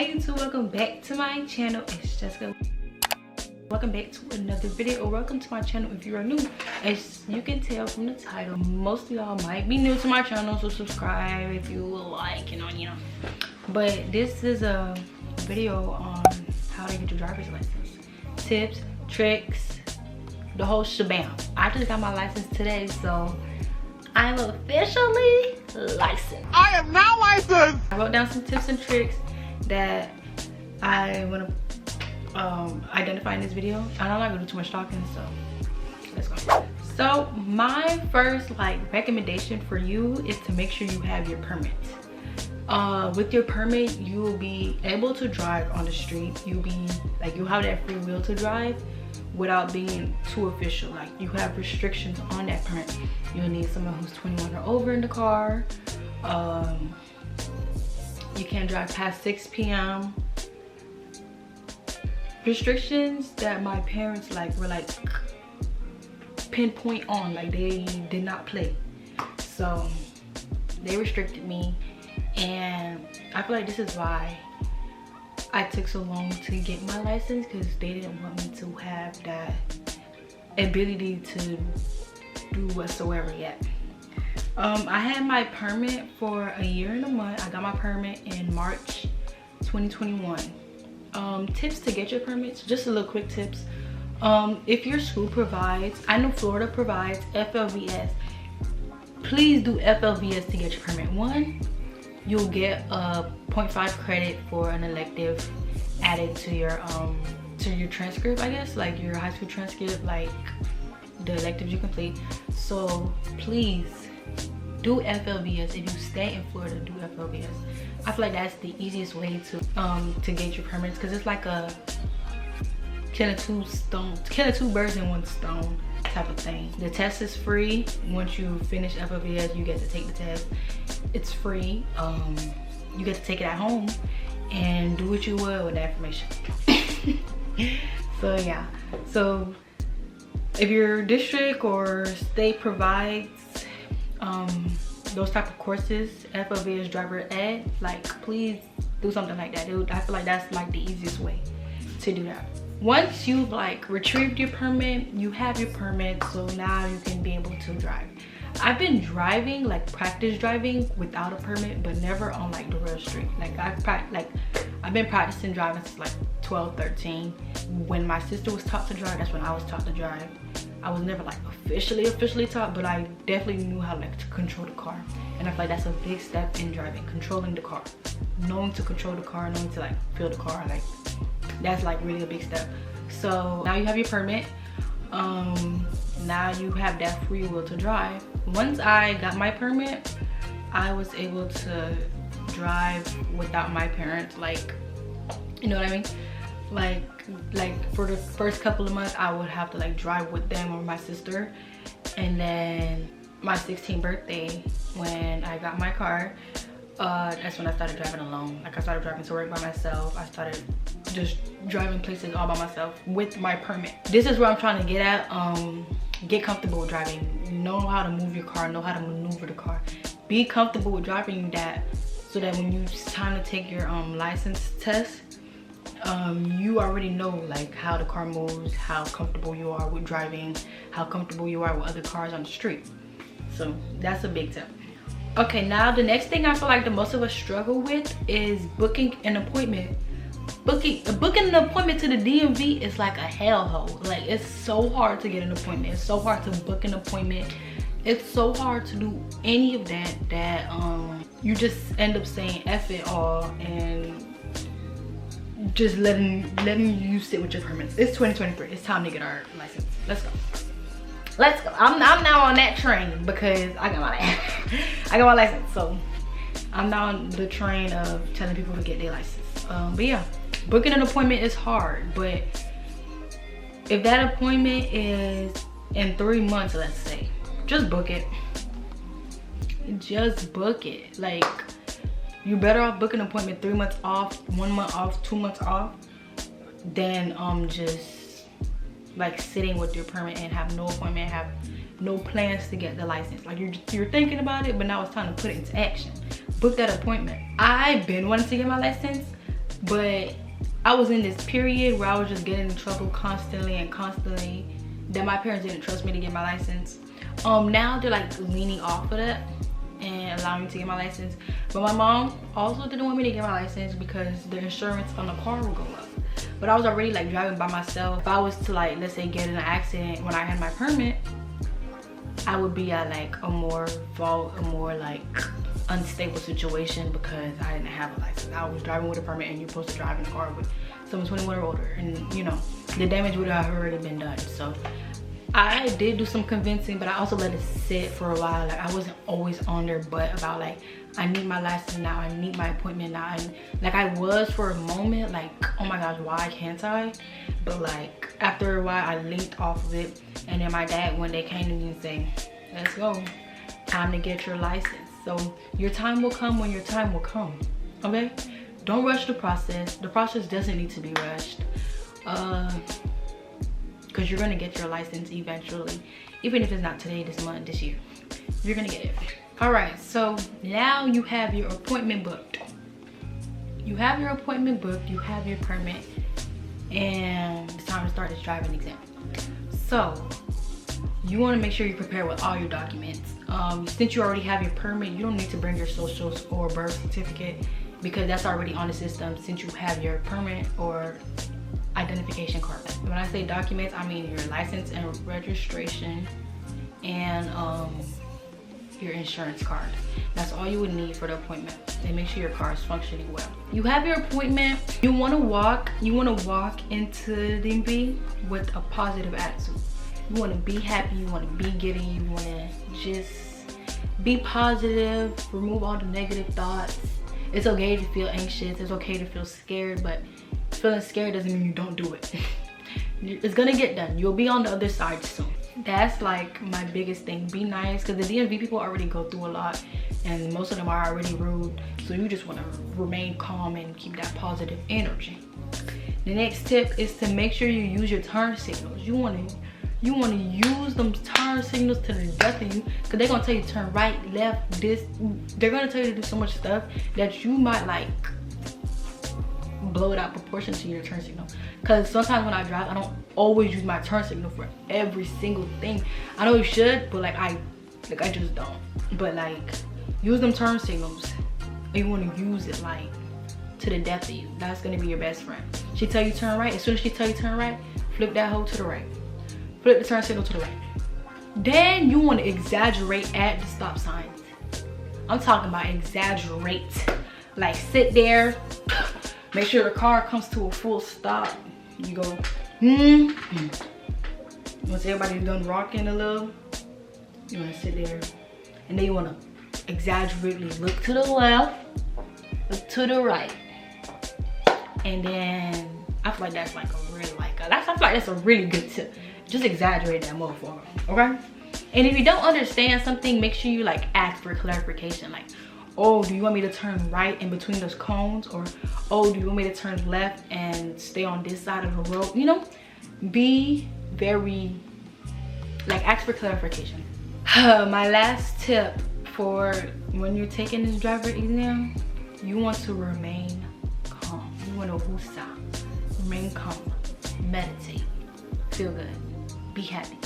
Hey YouTube, welcome back to my channel. It's Jessica. Welcome back to another video, or welcome to my channel if you are new. As you can tell from the title, most of y'all might be new to my channel, so subscribe if you like, you know. But this is a video on how to get your driver's license. Tips, tricks, the whole shebang. I just got my license today, so I'm officially licensed. I am now licensed! I wrote down some tips and tricks that I want to identify in this video. I'm not gonna do too much talking, so let's go. So my first recommendation for you is to make sure you have your permit. With your permit, you will be able to drive on the street. You'll have that free will to drive without being too official. Like, you have restrictions on that permit. You'll need someone who's 21 or over in the car. You can't drive past 6 p.m. Restrictions that my parents were pinpoint on, they did not play. So they restricted me, and I feel like this is why I took so long to get my license, because they didn't want me to have that ability to do whatsoever yet. I had my permit for a year and a month. I got my permit in March 2021. Tips to get your permits, just a little quick tips. If your school provides, I know Florida provides FLVS, please do FLVS to get your permit. One, you'll get a 0.5 credit for an elective added to your transcript, I guess, like your high school transcript, like the electives you complete. So please do FLVS. If you stay in Florida, do FLVS. I feel like that's the easiest way to get your permits, because it's like a killing two birds in one stone type of thing. The test is free. Once you finish FLVS, you get to take the test. It's free. You get to take it at home and do what you will with that information. So yeah, so if your district or state provides those type of courses, FLVS driver ed, please do something like that. I feel like that's the easiest way to do that. Once you've retrieved your permit, you have your permit, so now you can be able to drive. I've been driving, practice driving without a permit, but never on the real street. I've been practicing driving since 12, 13. When my sister was taught to drive, that's when I was taught to drive. I was never officially taught, but I definitely knew how to control the car. And I feel like that's a big step in driving, controlling the car. Knowing to control the car, knowing to feel the car, that's really a big step. So now you have your permit. Now you have that free will to drive. Once I got my permit, I was able to drive without my parents, you know what I mean? For the first couple of months, I would have to drive with them or my sister. And then my 16th birthday, when I got my car, that's when I started driving alone. I started driving to work by myself. I started just driving places all by myself with my permit. This is where I'm trying to get at. Get comfortable with driving. Know how to move your car, know how to maneuver the car. Be comfortable with driving that, so that when it's time to take your license test, you already know how the car moves, how comfortable you are with driving, how comfortable you are with other cars on the street. So that's a big tip. Okay, now the next thing I feel like the most of us struggle with is booking an appointment. Booking an appointment to the DMV is like a hellhole. It's so hard to get an appointment. It's so hard to book an appointment. It's so hard to do any of that you just end up saying F it all and just letting you sit with your permits. It's 2023. It's time to get our license. Let's go. Let's go. I'm now on that train because I got my license. So I'm now on the train of telling people to get their license. But yeah, booking an appointment is hard. But if that appointment is in 3 months, let's say, just book it. Just book it. You're better off booking an appointment 3 months off, 1 month off, 2 months off, than just sitting with your permit and have no appointment, have no plans to get the license. You're thinking about it, but now it's time to put it into action. Book that appointment. I've been wanting to get my license But I was in this period where I was just getting in trouble constantly, that my parents didn't trust me to get my license. Now they're like leaning off of that and allowing me to get my license. But my mom also didn't want me to get my license because the insurance on the car will go up. But I was already like driving by myself. If I was to like, let's say, get in an accident when I had my permit, I would be at like a more like unstable situation because I didn't have a license. I was driving with a permit, and you're supposed to drive in a car with someone 21 or older, and you know, the damage would have already been done. So I did do some convincing, but I also let it sit for a while. Like, I wasn't always on their butt about like, I need my license now, I need my appointment now. And like, I was for a moment like, oh my gosh, why can't I? But like, after a while I linked off of it. And then my dad one day came to me and said, let's go, time to get your license. So your time will come when your time will come, okay? Don't rush the process. The process doesn't need to be rushed, because you're gonna get your license eventually. Even if it's not today, this month, this year, you're gonna get it. All right, so now you have your appointment booked. You have your appointment booked, you have your permit, and it's time to start this driving exam. So you want to make sure you're prepared with all your documents. Since you already have your permit, you don't need to bring your social or birth certificate because that's already on the system since you have your permit or identification card. When I say documents, I mean your license and registration and your insurance card. That's all you would need for the appointment, and make sure your car is functioning well. You have your appointment. You want to walk into the DMV with a positive attitude. You want to be happy, you want to be giddy, you want to just be positive, remove all the negative thoughts. It's okay to feel anxious, it's okay to feel scared, but feeling scared doesn't mean you don't do it. It's gonna get done. You'll be on the other side soon. That's like my biggest thing. Be nice, because the DMV people already go through a lot and most of them are already rude. So you just want to remain calm and keep that positive energy. The next tip is to make sure you use your turn signals. You want to use them turn signals to the death of you, because they're gonna tell you to turn right, left, this. They're gonna tell you to do so much stuff that you might like blow it out proportion to your turn signal. Because sometimes when I drive, I don't always use my turn signal for every single thing. I know you should, but like I just don't. But like, use them turn signals, and you want to use it like to the death of you. That's gonna be your best friend. She tell you turn right. As soon as she tell you turn right, flip that hoe to the right. Flip the turn signal to the right. Then you want to exaggerate at the stop signs. I'm talking about exaggerate. Like, sit there, make sure the car comes to a full stop. You go, Once everybody's done rocking a little, you want to sit there, and then you want to exaggerately look to the left, look to the right, and then I feel like that's like a really I feel like that's a really good tip. Just exaggerate that motherfucker, okay? And if you don't understand something, make sure you like ask for clarification. Like, oh, do you want me to turn right in between those cones? Or, oh, do you want me to turn left and stay on this side of the road? You know, be very, like, ask for clarification. My last tip for when you're taking this driver exam, you want to remain calm. You want to woosah, remain calm, meditate, feel good, be happy.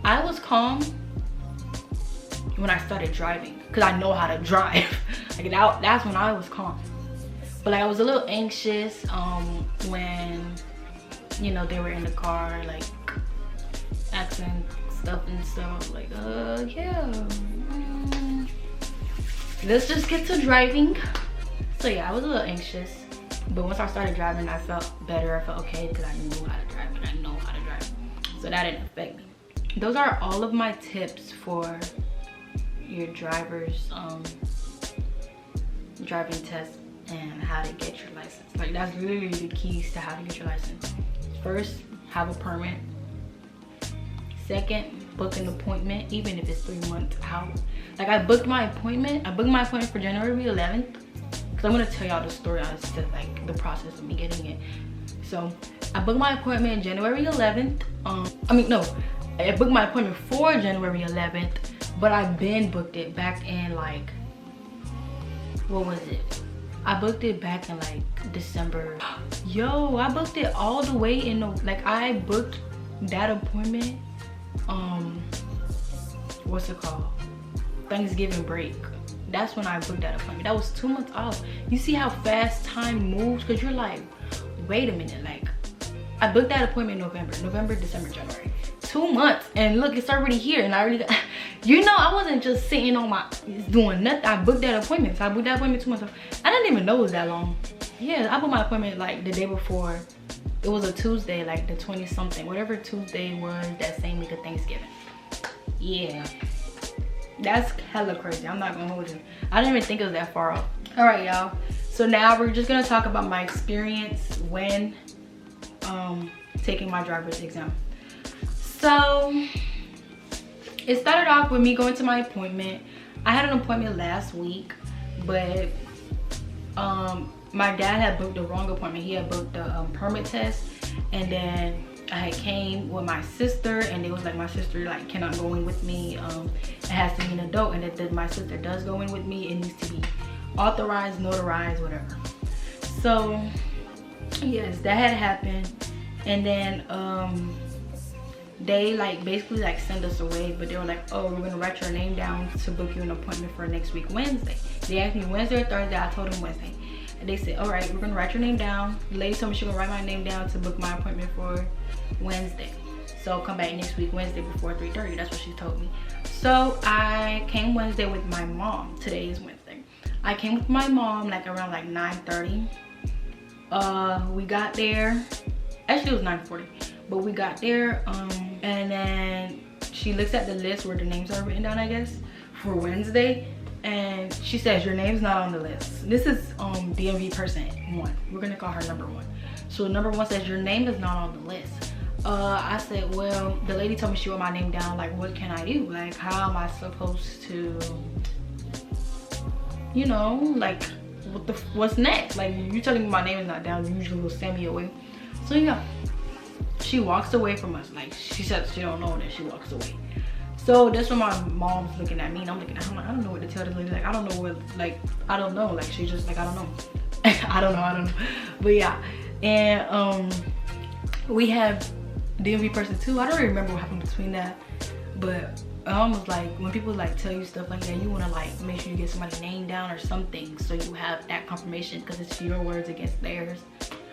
I was calm when I started driving, because I know how to drive. Like, that's when I was calm. But like, I was a little anxious when, you know, they were in the car like asking stuff and stuff. Like, yeah, let's just get to driving. So yeah, I was a little anxious, but once I started driving, I felt better. I felt okay because I knew how to drive, and I know how to drive, so that didn't affect me. Those are all of my tips for your driver's driving test and how to get your license. Like, that's literally the keys to how to get your license. First, have a permit. Second, book an appointment, even if it's 3 months out. Like, I booked my appointment for January 11th, because I'm going to tell y'all the story as to like the process of me getting it. So I booked my appointment January 11th. I booked my appointment for January 11th, but I've been booked it back in like, what was it? I booked it back in like December. Yo, I booked it all the way in the, like I booked that appointment, what's it called? Thanksgiving break. That's when I booked that appointment. That was 2 months off. You see how fast time moves? Cause you're like, wait a minute, like I booked that appointment in November, December, January. 2 months, and look, it's already here, and I already got, you know, I wasn't just sitting on my, doing nothing. I booked that appointment. So I booked that appointment 2 months off. I didn't even know it was that long. Yeah, I booked my appointment like the day before. It was a Tuesday, like the 20 something, whatever Tuesday was that same week of Thanksgiving. Yeah, that's hella crazy. I'm not gonna hold you. I didn't even think it was that far off. All right, y'all. So now we're just gonna talk about my experience when taking my driver's exam. So it started off with me going to my appointment. I had an appointment last week, but my dad had booked the wrong appointment. He had booked the permit test, and then I had came with my sister, and it was like my sister like cannot go in with me. It has to be an adult, and if my sister does go in with me, it needs to be authorized, notarized, whatever. So yes, that had happened. And then they like basically like send us away, but they were like, oh, we're gonna write your name down to book you an appointment for next week Wednesday. They asked me Wednesday or Thursday. I told them Wednesday, and they said, all right, we're gonna write your name down. The lady told me she gonna write my name down to book my appointment for Wednesday, so come back next week Wednesday before 3:30. That's what she told me. So I came Wednesday with my mom. Today is Wednesday. I came with my mom like around like 9:30. We got there, actually it was 9:40, but we got there, and then she looks at the list where the names are written down, I guess, for Wednesday, and she says your name's not on the list. This is DMV person 1. We're gonna call her number 1. So number 1 says your name is not on the list. I said, well, the lady told me she wrote my name down. Like, what can I do? Like, how am I supposed to, you know, like, what's next? Like, you telling me my name is not down, you usually will send me away. So yeah, she walks away from us. Like, she said she don't know that she walks away. So that's when my mom's looking at me, and I'm looking at her, like, I don't know what to tell this lady. Like, I don't know what, like, I don't know. Like, she just like, I don't know. I don't know. But yeah, and we have DMV person 2. I don't really remember what happened between that, but I almost like when people like tell you stuff like that, you want to like make sure you get somebody's name down or something, so you have that confirmation, because it's your words against theirs.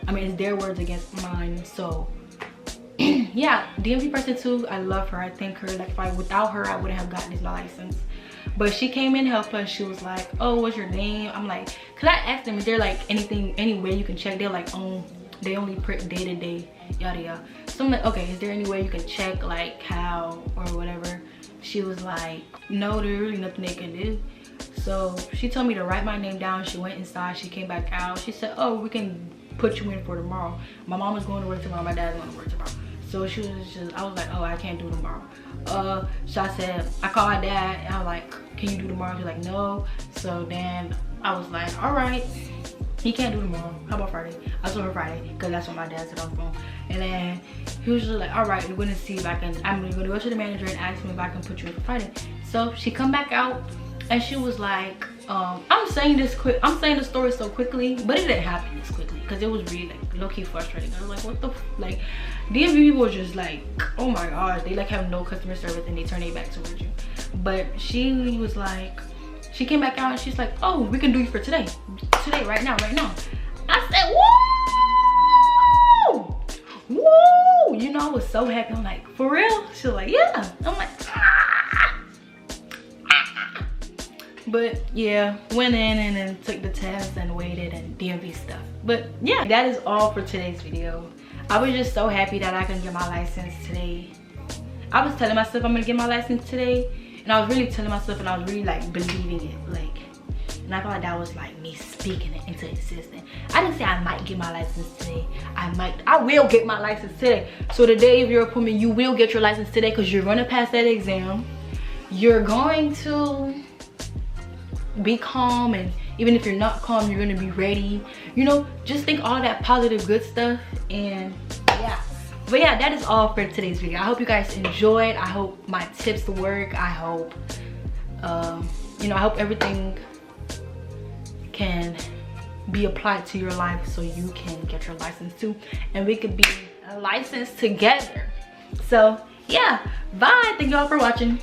I mean, it's their words against mine. So yeah, DMV person 2, I love her. I thank her. Like, without her, I wouldn't have gotten this license. But she came in, helped us. She was like, oh, what's your name? I'm like, cause I asked them, is there like anything, any way you can check? They're like, oh, they only print day to day, yada yada. So I'm like, okay, is there any way you can check like how or whatever? She was like, no, there's really nothing they can do. So she told me to write my name down. She went inside, she came back out. She said, oh, we can put you in for tomorrow. My mom was going to work tomorrow, my dad's going to work tomorrow. So she was just, I was like, oh, I can't do tomorrow. So I said, I called my dad, and I was like, can you do tomorrow? He's like, no. So then I was like, all right, he can't do tomorrow. How about Friday? I told her Friday, because that's what my dad said on the phone. And then he was just like, all right, we're gonna see if I can, I'm gonna go to the manager and ask him if I can put you in for Friday. So she come back out, and she was like, I'm saying this story so quickly, but it didn't happen this quickly, because it was really like low-key frustrating. I was like, what the like, DMV people are just like, oh my gosh, they like have no customer service, and they turn their back towards you. But she was like, she came back out, and she's like, oh, we can do you for today, right now. I said, woo, woo, you know, I was so happy. I'm like, for real? She was like, yeah. I'm like, ah. But yeah, went in and then took the test and waited and DMV stuff. But yeah, that is all for today's video. I was just so happy that I can get my license today. I was telling myself I'm gonna get my license today, and I was really telling myself, and I was really like believing it, like, and I felt like that was like me speaking it into existence. I didn't say I might get my license today. I will get my license today. So the day of your appointment, you will get your license today, because you're gonna pass that exam. You're going to be calm, and even if you're not calm, you're gonna be ready. You know, just think all that positive good stuff. And yeah, but yeah, that is all for today's video. I hope you guys enjoyed. I hope my tips work. I hope you know, I hope everything can be applied to your life so you can get your license too, and we could be licensed together. So yeah, bye. Thank y'all for watching.